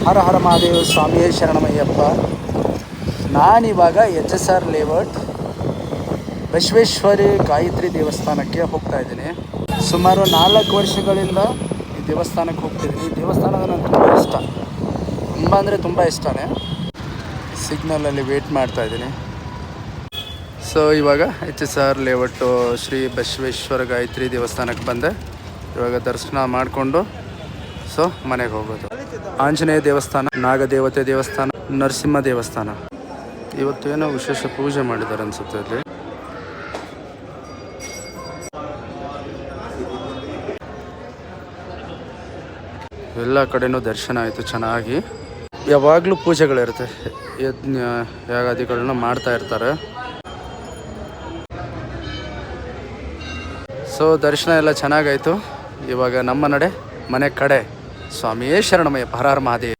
ಹರ ಹರ ಮಹಾದೇವ ಸ್ವಾಮಿಯೇ ಶರಣಮಯ್ಯಪ್ಪ. ನಾನಿವಾಗ HSR ಲೇಔಟ್ ಬಸವೇಶ್ವರಿ ಗಾಯತ್ರಿ ದೇವಸ್ಥಾನಕ್ಕೆ ಹೋಗ್ತಾ ಇದ್ದೀನಿ. ಸುಮಾರು 4 ವರ್ಷಗಳಿಂದ ಈ ದೇವಸ್ಥಾನಕ್ಕೆ ಹೋಗ್ತಿದ್ದೀನಿ. ಈ ದೇವಸ್ಥಾನ ನನಗೆ ತುಂಬ ಇಷ್ಟ, ತುಂಬ ಅಂದರೆ ತುಂಬ ಇಷ್ಟನೇ. ಸಿಗ್ನಲಲ್ಲಿ ವೇಟ್ ಮಾಡ್ತಾ ಇದ್ದೀನಿ. ಸೊ ಇವಾಗ HSR ಲೇಔಟು ಶ್ರೀ ಬಸವೇಶ್ವರ ಗಾಯತ್ರಿ ದೇವಸ್ಥಾನಕ್ಕೆ ಬಂದೆ. ಇವಾಗ ದರ್ಶನ ಮಾಡಿಕೊಂಡು ಸೊ ಮನೆಗೆ ಹೋಗೋದು. ಆಂಜನೇಯ ದೇವಸ್ಥಾನ, ನಾಗದೇವತೆ ದೇವಸ್ಥಾನ, ನರಸಿಂಹ ದೇವಸ್ಥಾನ. ಇವತ್ತು ಏನೋ ವಿಶೇಷ ಪೂಜೆ ಮಾಡಿದ್ದಾರೆ ಅನಿಸುತ್ತೆ ಇಲ್ಲಿ. ಎಲ್ಲ ಕಡೆನೂ ದರ್ಶನ ಆಯಿತು ಚೆನ್ನಾಗಿ. ಯಾವಾಗಲೂ ಪೂಜೆಗಳಿರುತ್ತೆ, ಯಜ್ಞ ಯಾಗಾದಿಗಳನ್ನ ಮಾಡ್ತಾ ಇರ್ತಾರೆ. ಸೊ ದರ್ಶನ ಎಲ್ಲ ಚೆನ್ನಾಗಾಯಿತು. ಇವಾಗ ನಮ್ಮ ನಡೆ ಮನೆ ಕಡೆ. ಸ್ವಾಮಿಯೇ ಶರಣಮಯ್ಯಪ್ಪ. ಹರ ಹರ ಮಹಾದೇವ.